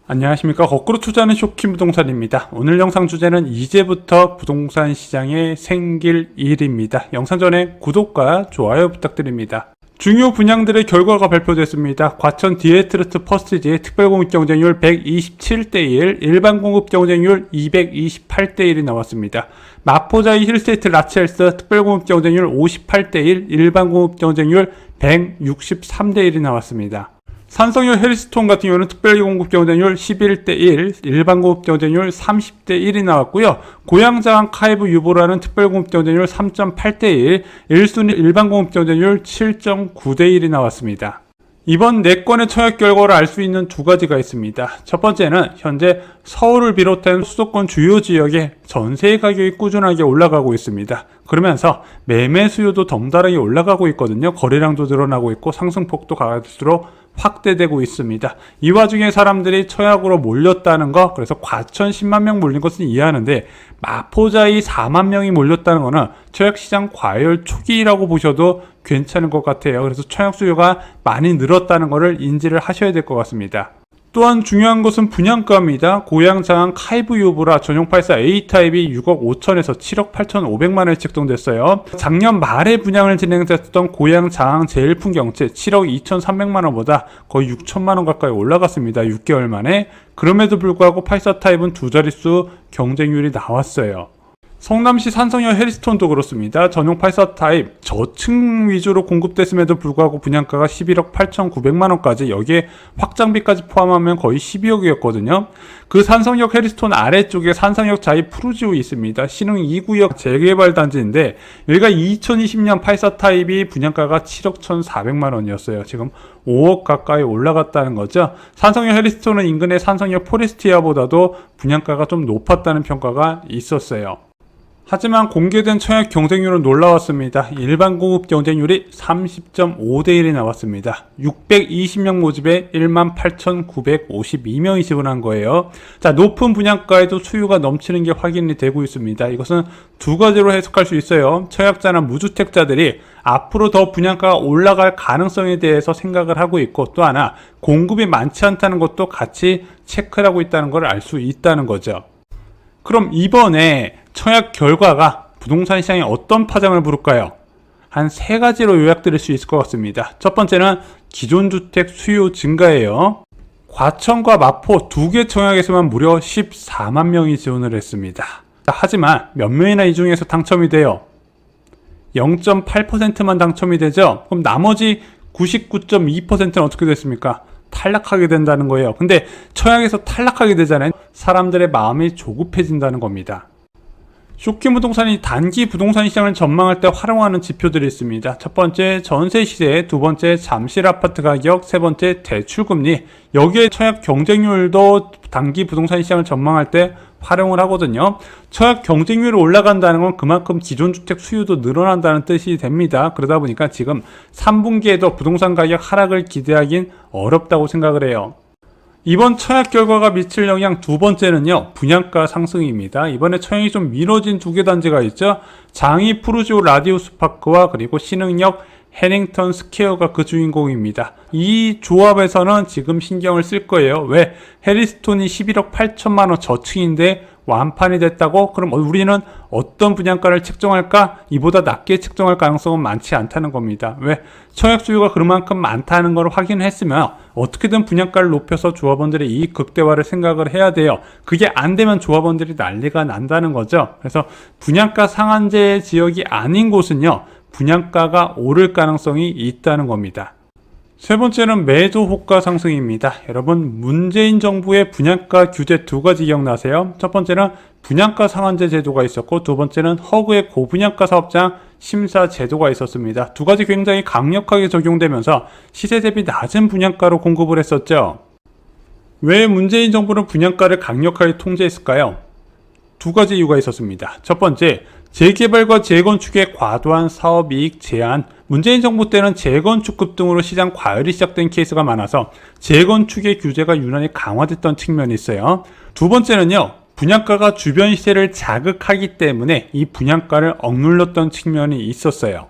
안녕하십니까. 거꾸로 투자하는 쇼킹 부동산입니다. 오늘 영상 주제는 이제부터 부동산 시장에 생길 일입니다. 영상 전에 구독과 좋아요 부탁드립니다. 중요 분양들의 결과가 발표됐습니다. 과천 디에트르트 퍼스티지의 특별공급 경쟁률 127대1, 일반공급 경쟁률 228대1이 나왔습니다. 마포자이 힐스테이트 라첼스 특별공급 경쟁률 58대1, 일반공급 경쟁률 163대1이 나왔습니다. 산성역 해리스톤 같은 경우는 특별공급 경쟁률 11대1, 일반공급 경쟁률 30대1이 나왔고요. 고양자항 카이브 유보라는 특별공급 경쟁률 3.8대1, 1순위 일반공급 경쟁률 7.9대1이 나왔습니다. 이번 4건의 청약 결과를 알 수 있는 두 가지가 있습니다. 첫 번째는 현재 서울을 비롯한 수도권 주요 지역에 전세 가격이 꾸준하게 올라가고 있습니다. 그러면서 매매 수요도 덩달아게 올라가고 있거든요. 거래량도 늘어나고 있고 상승폭도 갈수록 확대되고 있습니다. 이 와중에 사람들이 청약으로 몰렸다는 거, 그래서 과천 10만 명 몰린 것은 이해하는데 마포자이 4만 명이 몰렸다는 거는 청약시장 과열 초기라고 보셔도 괜찮은 것 같아요. 그래서 청약 수요가 많이 늘었다는 것을 인지를 하셔야 될 것 같습니다. 또한 중요한 것은 분양가입니다. 고양장항 카이브 유보라 전용 84 A타입이 6억 5천에서 7억 8천5백만원에 책동됐어요. 작년 말에 분양을 진행했던 고양장항 제일풍경채 7억 2천3백만원보다 거의 6천만원 가까이 올라갔습니다. 6개월 만에. 그럼에도 불구하고 84 타입은 두 자릿수 경쟁률이 나왔어요. 성남시 산성역 해리스톤도 그렇습니다. 전용 84 타입 저층 위주로 공급됐음에도 불구하고 분양가가 11억 8천9백만원까지, 여기에 확장비까지 포함하면 거의 12억이었거든요. 그 산성역 해리스톤 아래쪽에 산성역 자이 푸르지오 있습니다. 신흥 2구역 재개발 단지인데 여기가 2020년 84 타입이 분양가가 7억 1,400만원이었어요. 지금 5억 가까이 올라갔다는 거죠. 산성역 해리스톤은 인근의 산성역 포레스티아보다도 분양가가 좀 높았다는 평가가 있었어요. 하지만 공개된 청약 경쟁률은 놀라웠습니다. 일반 공급 경쟁률이 30.5대1이 나왔습니다. 620명 모집에 18,952명이 지원한 거예요. 자, 높은 분양가에도 수요가 넘치는 게 확인이 되고 있습니다. 이것은 두 가지로 해석할 수 있어요. 청약자나 무주택자들이 앞으로 더 분양가가 올라갈 가능성에 대해서 생각을 하고 있고, 또 하나 공급이 많지 않다는 것도 같이 체크를 하고 있다는 걸 알 수 있다는 거죠. 그럼 이번에 청약 결과가 부동산 시장에 어떤 파장을 부를까요? 한 세 가지로 요약드릴 수 있을 것 같습니다. 첫 번째는 기존 주택 수요 증가예요. 과천과 마포 두 개 청약에서만 무려 14만 명이 지원을 했습니다. 하지만 몇 명이나 이 중에서 당첨이 돼요? 0.8%만 당첨이 되죠? 그럼 나머지 99.2%는 어떻게 됐습니까? 탈락하게 된다는 거예요. 근데 청약에서 탈락하게 되잖아요. 사람들의 마음이 조급해진다는 겁니다. 쇼킹 부동산이 단기 부동산 시장을 전망할 때 활용하는 지표들이 있습니다. 첫 번째 전세 시세, 두 번째 잠실 아파트 가격, 세 번째 대출 금리. 여기에 청약 경쟁률도 단기 부동산 시장을 전망할 때 활용을 하거든요. 청약 경쟁률이 올라간다는 건 그만큼 기존 주택 수요도 늘어난다는 뜻이 됩니다. 그러다 보니까 지금 3분기에도 부동산 가격 하락을 기대하긴 어렵다고 생각을 해요. 이번 청약 결과가 미칠 영향 두 번째는요, 분양가 상승입니다. 이번에 청약이 좀 미뤄진 두 개 단지가 있죠. 장이 푸르지오 라디우스 파크와 그리고 신흥역 해링턴 스퀘어가 그 주인공입니다. 이 조합에서는 지금 신경을 쓸 거예요. 왜? 해리스톤이 11억 8천만원 저층인데 완판이 됐다고? 그럼 우리는 어떤 분양가를 책정할까? 이보다 낮게 책정할 가능성은 많지 않다는 겁니다. 왜? 청약 수요가 그만큼 많다는 걸 확인했으면 어떻게든 분양가를 높여서 조합원들의 이익 극대화를 생각을 해야 돼요. 그게 안 되면 조합원들이 난리가 난다는 거죠. 그래서 분양가 상한제 지역이 아닌 곳은요, 분양가가 오를 가능성이 있다는 겁니다. 세 번째는 매도 호가 상승입니다. 여러분, 문재인 정부의 분양가 규제 두 가지 기억나세요? 첫 번째는 분양가 상한제 제도가 있었고, 두 번째는 허그의 고분양가 사업장 심사 제도가 있었습니다. 두 가지 굉장히 강력하게 적용되면서 시세 대비 낮은 분양가로 공급을 했었죠. 왜 문재인 정부는 분양가를 강력하게 통제했을까요? 두 가지 이유가 있었습니다. 첫 번째, 재개발과 재건축의 과도한 사업이익 제한. 문재인 정부 때는 재건축급 등으로 시장 과열이 시작된 케이스가 많아서 재건축의 규제가 유난히 강화됐던 측면이 있어요. 두 번째는요, 분양가가 주변 시세를 자극하기 때문에 이 분양가를 억눌렀던 측면이 있었어요.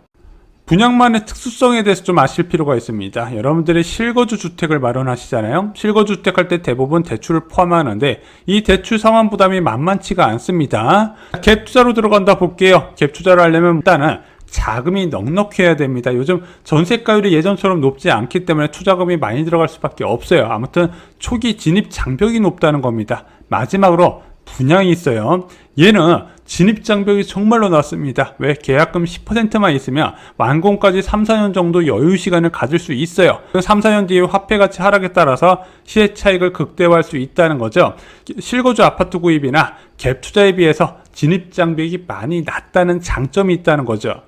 분양만의 특수성에 대해서 좀 아실 필요가 있습니다. 여러분들이 실거주 주택을 마련하시잖아요. 실거주 주택 할 때 대부분 대출을 포함하는데 이 대출 상환 부담이 만만치가 않습니다. 갭 투자로 들어간다 볼게요. 갭 투자를 하려면 일단은 자금이 넉넉해야 됩니다. 요즘 전세가율이 예전처럼 높지 않기 때문에 투자금이 많이 들어갈 수밖에 없어요. 아무튼 초기 진입 장벽이 높다는 겁니다. 마지막으로 분양이 있어요. 얘는 진입 장벽이 정말로 낮습니다. 왜? 계약금 10%만 있으면 완공까지 3, 4년 정도 여유 시간을 가질 수 있어요. 3, 4년 뒤에 화폐가치 하락에 따라서 시세 차익을 극대화할 수 있다는 거죠. 실거주 아파트 구입이나 갭 투자에 비해서 진입 장벽이 많이 낮다는 장점이 있다는 거죠.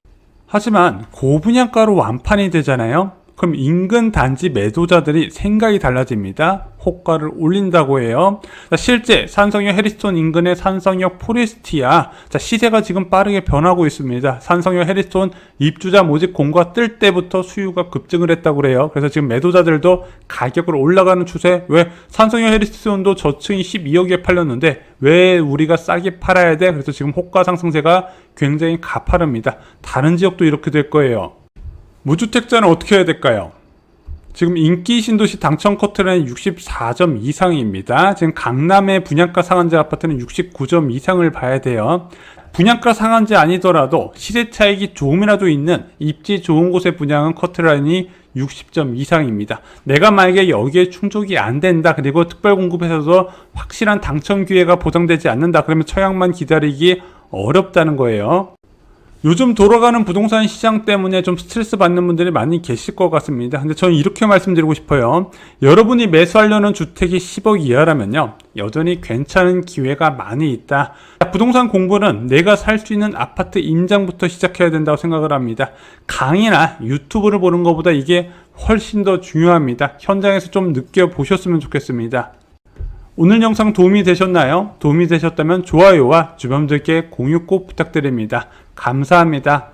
하지만 고분양가로 완판이 되잖아요. 그럼 인근 단지 매도자들이 생각이 달라집니다. 호가를 올린다고 해요. 자, 실제 산성역 해리스톤 인근의 산성역 포레스티아, 자, 시세가 지금 빠르게 변하고 있습니다. 산성역 해리스톤 입주자 모집 공고가 뜰 때부터 수요가 급증을 했다고 그래요. 그래서 지금 매도자들도 가격을 올라가는 추세. 왜? 산성역 해리스톤도 저층이 12억에 팔렸는데 왜 우리가 싸게 팔아야 돼? 그래서 지금 호가 상승세가 굉장히 가파릅니다. 다른 지역도 이렇게 될 거예요. 무주택자는 어떻게 해야 될까요? 지금 인기 신도시 당첨 커트라인 64점 이상입니다. 지금 강남의 분양가 상한제 아파트는 69점 이상을 봐야 돼요. 분양가 상한제 아니더라도 시세 차익이 조금이라도 있는 입지 좋은 곳의 분양은 커트라인이 60점 이상입니다. 내가 만약에 여기에 충족이 안 된다, 그리고 특별공급에서도 확실한 당첨 기회가 보장되지 않는다, 그러면 처약만 기다리기 어렵다는 거예요. 요즘 돌아가는 부동산 시장 때문에 좀 스트레스 받는 분들이 많이 계실 것 같습니다. 근데 저는 이렇게 말씀드리고 싶어요. 여러분이 매수하려는 주택이 10억 이하라면요, 여전히 괜찮은 기회가 많이 있다. 부동산 공부는 내가 살 수 있는 아파트 임장부터 시작해야 된다고 생각을 합니다. 강의나 유튜브를 보는 것보다 이게 훨씬 더 중요합니다. 현장에서 좀 느껴보셨으면 좋겠습니다. 오늘 영상 도움이 되셨나요? 도움이 되셨다면 좋아요와 주변들께 공유 꼭 부탁드립니다. 감사합니다.